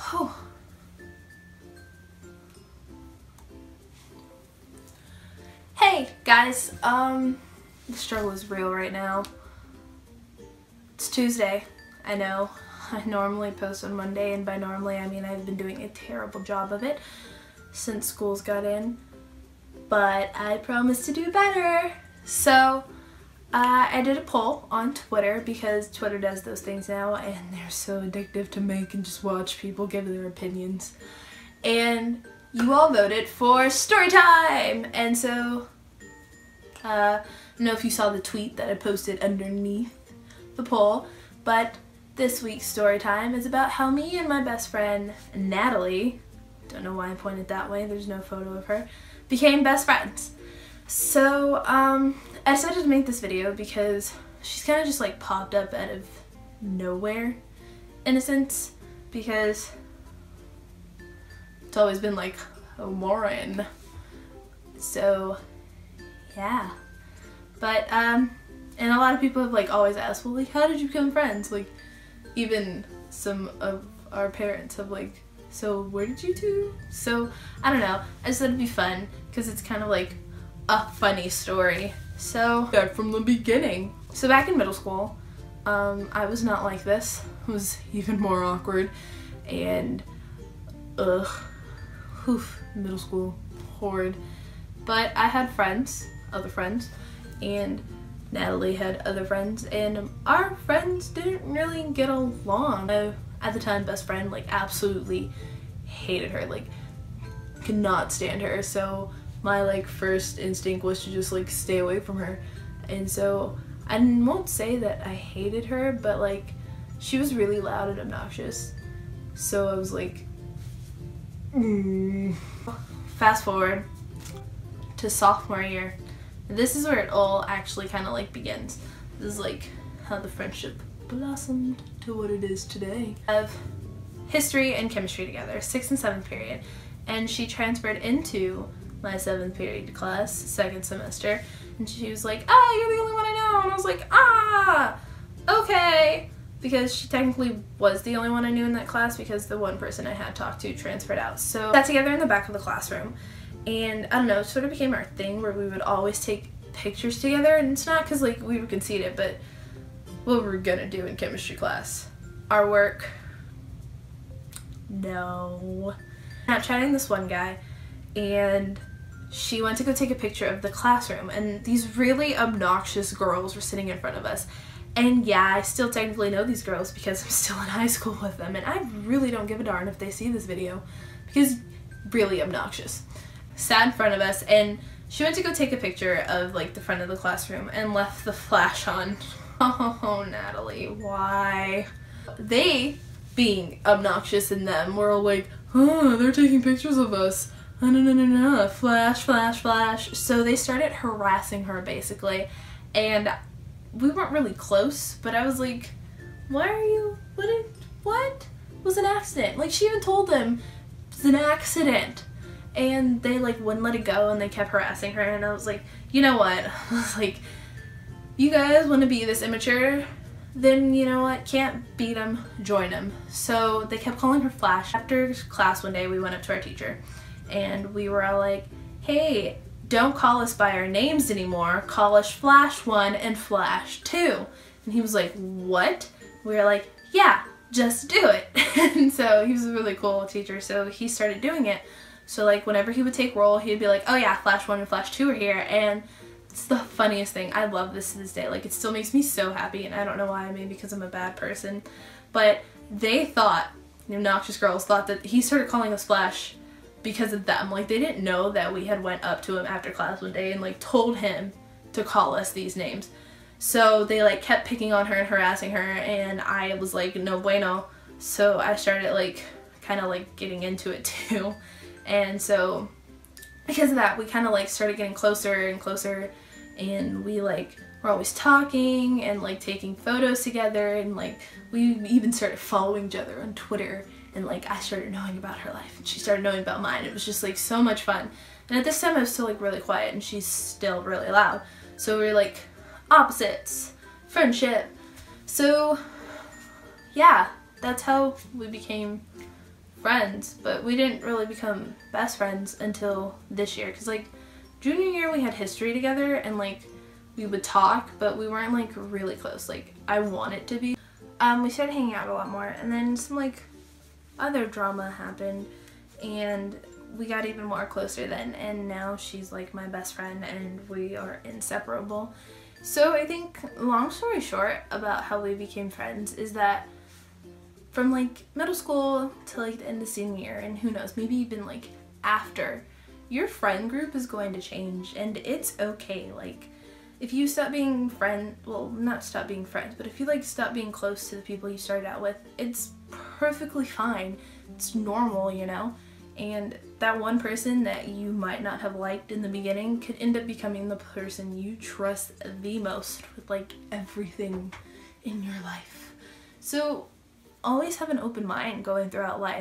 Oh. Hey guys, the struggle is real right now. It's Tuesday, I know. I normally post on Monday, and by normally I mean I've been doing a terrible job of it since school's got in, but I promise to do better. So I did a poll on Twitter because Twitter does those things now and they're so addictive to make and just watch people give their opinions. And you all voted for story time! And so, I don't know if you saw the tweet that I posted underneath the poll, but this week's story time is about how me and my best friend, Natalie, don't know why I pointed that way, there's no photo of her, became best friends. So, I decided to make this video because she's kind of just like popped up out of nowhere, in a sense, because it's always been like, oh, Lauren. So, yeah. But, and a lot of people have like always asked, well, like, how did you become friends? Like, even some of our parents have like, so where did you two? So, I don't know. I just thought it'd be fun because it's kind of like a funny story. So, back from the beginning. So back in middle school, I was not like this. It was even more awkward. And, middle school, horrid. But I had friends, other friends, and Natalie had other friends, and our friends didn't really get along. My, at the time, best friend, like, absolutely hated her, like, could not stand her, so my, like, first instinct was to just, like, stay away from her. And so, I won't say that I hated her, but, like, she was really loud and obnoxious, so I was like, Fast forward to sophomore year. This is where it all actually kind of like begins. This is like how the friendship blossomed to what it is today. I have history and chemistry together, 6th and 7th period, and she transferred into my 7th period class, 2nd semester, and she was like, ah, you're the only one I know, and I was like, ah, okay, because she technically was the only one I knew in that class because the one person I had talked to transferred out. So we sat together in the back of the classroom, and I don't know, it sort of became our thing where we would always take pictures together, and it's not because like we were conceited, but what we're gonna do in chemistry class. Our work, no. Snapchatting this one guy, and she went to go take a picture of the classroom, and these really obnoxious girls were sitting in front of us. And yeah, I still technically know these girls because I'm still in high school with them, and I really don't give a darn if they see this video because really obnoxious. Sat in front of us, and she went to go take a picture of like the front of the classroom and left the flash on. Oh, Natalie, why? They, being obnoxious in them, were all like, oh, they're taking pictures of us. No, flash, flash, flash. So they started harassing her basically, and we weren't really close, but I was like, why are you, what? It was an accident. Like, she even told them it was an accident. And they like wouldn't let it go, and they kept harassing her, and I was like, you know what? I was like, you guys want to be this immature? Then you know what? Can't beat them, join them. So they kept calling her Flash. After class one day, we went up to our teacher, and we were all like, hey, don't call us by our names anymore. Call us Flash 1 and Flash 2. And he was like, what? We were like, yeah, just do it. And so he was a really cool teacher, so he started doing it. So like whenever he would take roll, he'd be like, oh yeah, Flash 1 and Flash 2 are here. And it's the funniest thing. I love this to this day. Like, it still makes me so happy, and I don't know why, maybe because I'm a bad person. But they thought, the obnoxious girls thought that he started calling us Flash because of them. Like, they didn't know that we had went up to him after class one day and like told him to call us these names. So they like kept picking on her and harassing her, and I was like, no bueno. So I started like kind of like getting into it too. And so because of that, we kind of like started getting closer and closer, and we like were always talking and like taking photos together, and like we even started following each other on Twitter, and like I started knowing about her life and she started knowing about mine. It was just like so much fun. And at this time I was still like really quiet, and she's still really loud. So we were like opposites, friendship. So yeah, that's how we became friends, but we didn't really become best friends until this year, because like junior year we had history together and like we would talk, but we weren't like really close like I wanted to be. We started hanging out a lot more, and then some like other drama happened and we got even more closer then, and now she's like my best friend and we are inseparable. So I think, long story short, about how we became friends is that from like middle school to like the end of senior year, and who knows, maybe even like after, your friend group is going to change, and it's okay. Like if you stop being not stop being friends, but if you like stop being close to the people you started out with, it's perfectly fine. It's normal, you know? And that one person that you might not have liked in the beginning could end up becoming the person you trust the most with like everything in your life. So always have an open mind going throughout life.